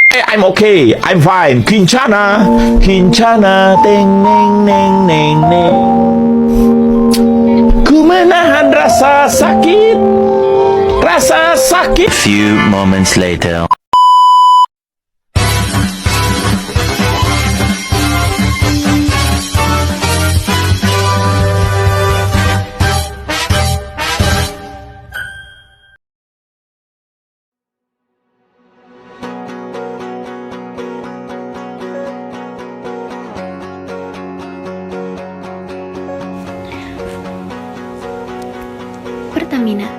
I'm okay, I'm fine. Kincana, Kincana, teng neng neng neng neng. Ku menahan rasa sakit, rasa sakit. Few moments later. Pertamina.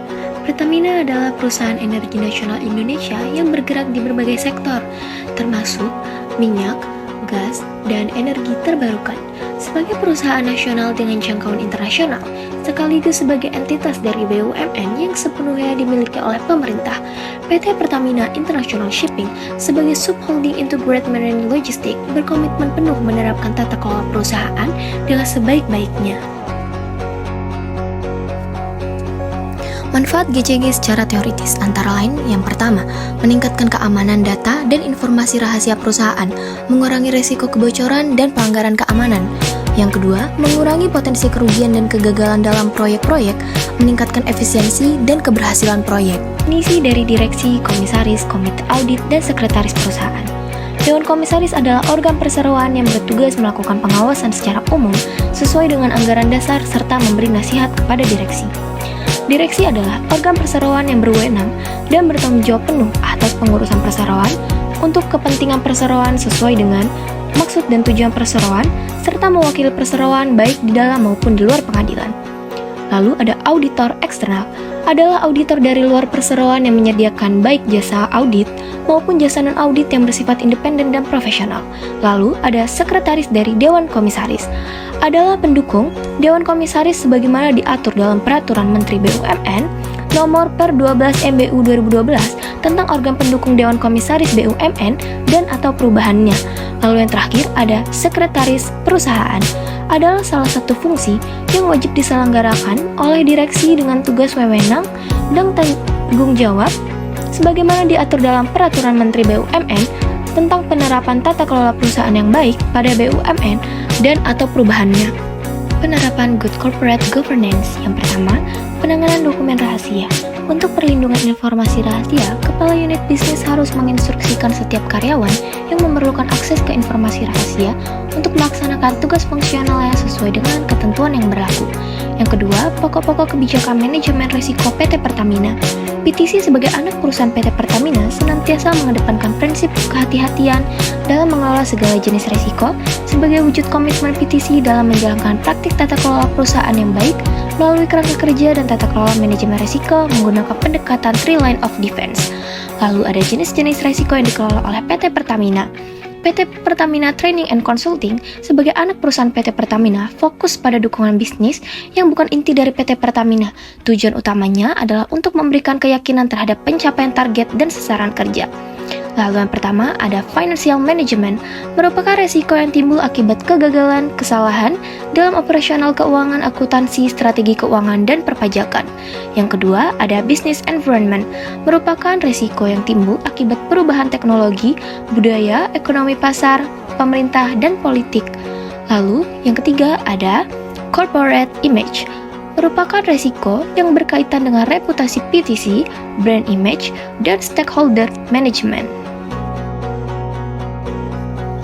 Pertamina adalah perusahaan energi nasional Indonesia yang bergerak di berbagai sektor, termasuk minyak, gas, dan energi terbarukan. Sebagai perusahaan nasional dengan jangkauan internasional, sekaligus sebagai entitas dari BUMN yang sepenuhnya dimiliki oleh pemerintah, PT Pertamina International Shipping sebagai subholding Integrated Marine Logistics berkomitmen penuh menerapkan tata kelola perusahaan dengan sebaik-baiknya. Manfaat GCG secara teoritis antara lain yang pertama, meningkatkan keamanan data dan informasi rahasia perusahaan, mengurangi risiko kebocoran dan pelanggaran keamanan. Yang kedua, mengurangi potensi kerugian dan kegagalan dalam proyek-proyek, meningkatkan efisiensi dan keberhasilan proyek. Misi dari direksi, komisaris, komite audit, dan sekretaris perusahaan. Dewan Komisaris adalah organ perseroan yang bertugas melakukan pengawasan secara umum sesuai dengan anggaran dasar serta memberi nasihat kepada direksi. Direksi adalah organ perseroan yang berwenang dan bertanggung jawab penuh atas pengurusan perseroan untuk kepentingan perseroan sesuai dengan maksud dan tujuan perseroan serta mewakili perseroan baik di dalam maupun di luar pengadilan. Lalu ada auditor eksternal, adalah auditor dari luar perseroan yang menyediakan baik jasa audit maupun jasa non-audit yang bersifat independen dan profesional. Lalu ada sekretaris dari Dewan Komisaris, adalah pendukung Dewan Komisaris sebagaimana diatur dalam Peraturan Menteri BUMN Nomor per 12 MBU 2012 tentang organ pendukung Dewan Komisaris BUMN dan atau perubahannya. Lalu yang terakhir ada sekretaris perusahaan, adalah salah satu fungsi yang wajib diselenggarakan oleh direksi dengan tugas wewenang dan tanggung jawab sebagaimana diatur dalam Peraturan Menteri BUMN tentang penerapan tata kelola perusahaan yang baik pada BUMN dan atau perubahannya. Penerapan Good Corporate Governance. Yang pertama, penanganan dokumen rahasia. Untuk perlindungan informasi rahasia, kepala unit bisnis harus menginstruksikan setiap karyawan yang memerlukan akses ke informasi rahasia untuk melaksanakan tugas fungsionalnya sesuai dengan ketentuan yang berlaku. Yang kedua, pokok-pokok kebijakan manajemen risiko PT Pertamina. PTC sebagai anak perusahaan PT Pertamina senantiasa mengedepankan prinsip kehati-hatian dalam mengelola segala jenis risiko sebagai wujud komitmen PTC dalam menjalankan praktik tata kelola perusahaan yang baik melalui kerangka kerja dan tata kelola manajemen risiko menggunakan pendekatan three line of defense. Lalu ada jenis-jenis risiko yang dikelola oleh PT Pertamina. PT Pertamina Training and Consulting sebagai anak perusahaan PT Pertamina fokus pada dukungan bisnis yang bukan inti dari PT Pertamina. Tujuan utamanya adalah untuk memberikan keyakinan terhadap pencapaian target dan sasaran kerja. Lalu yang pertama ada financial management, merupakan resiko yang timbul akibat kegagalan, kesalahan dalam operasional keuangan, akuntansi, strategi keuangan, dan perpajakan. Yang kedua ada business environment, merupakan resiko yang timbul akibat perubahan teknologi, budaya, ekonomi pasar, pemerintah, dan politik. Lalu yang ketiga ada corporate image, merupakan resiko yang berkaitan dengan reputasi PTC, brand image, dan stakeholder management.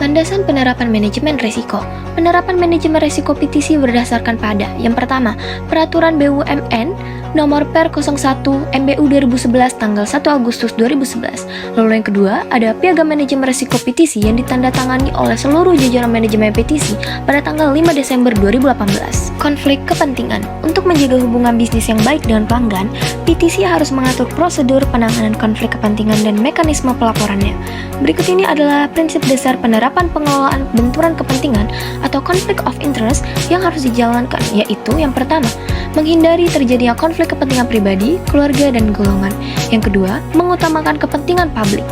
Landasan penerapan manajemen risiko. Penerapan manajemen risiko PTC berdasarkan pada yang pertama, Peraturan BUMN Nomor per 01 MBU 2011 tanggal 1 Agustus 2011. Lalu yang kedua, ada Piagam Manajemen Risiko PTC yang ditandatangani oleh seluruh jajaran manajemen PTC pada tanggal 5 Desember 2018. Konflik kepentingan. Untuk menjaga hubungan bisnis yang baik dengan pelanggan, PTC harus mengatur prosedur penanganan konflik kepentingan dan mekanisme pelaporannya. Berikut ini adalah prinsip dasar penerapan pengelolaan benturan kepentingan atau conflict of interest yang harus dijalankan, yaitu yang pertama, menghindari terjadinya konflik kepentingan pribadi, keluarga, dan golongan. Yang kedua, mengutamakan kepentingan publik.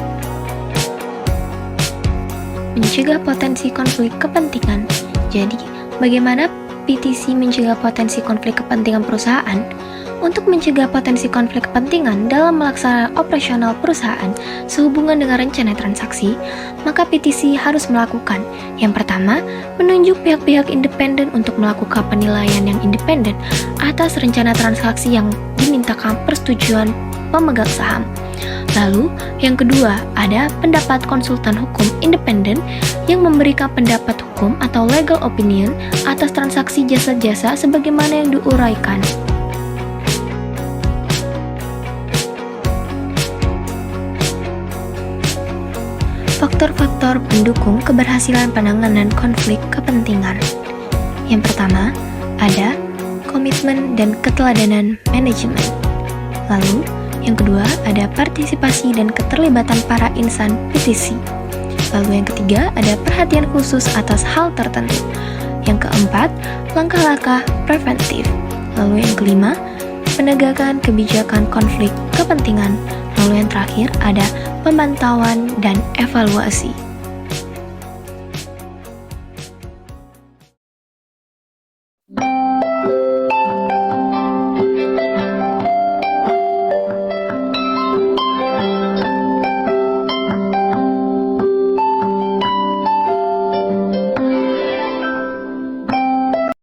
Mencegah potensi konflik kepentingan. Jadi, bagaimana PTC mencegah potensi konflik kepentingan perusahaan? Untuk mencegah potensi konflik kepentingan dalam melaksanakan operasional perusahaan sehubungan dengan rencana transaksi, maka PTC harus melakukan yang pertama, menunjuk pihak-pihak independen untuk melakukan penilaian yang independen atas rencana transaksi yang dimintakan persetujuan pemegang saham. Lalu, yang kedua, ada pendapat konsultan hukum independen yang memberikan pendapat hukum atau legal opinion atas transaksi jasa-jasa sebagaimana yang diuraikan. Faktor-faktor pendukung keberhasilan penanganan konflik kepentingan. Yang pertama, ada komitmen dan keteladanan manajemen. Lalu, yang kedua, ada partisipasi dan keterlibatan para insan PTC. Lalu yang ketiga, ada perhatian khusus atas hal tertentu. Yang keempat, langkah-langkah preventif. Lalu yang kelima, penegakan kebijakan konflik kepentingan. Lalu yang terakhir, ada pemantauan dan evaluasi.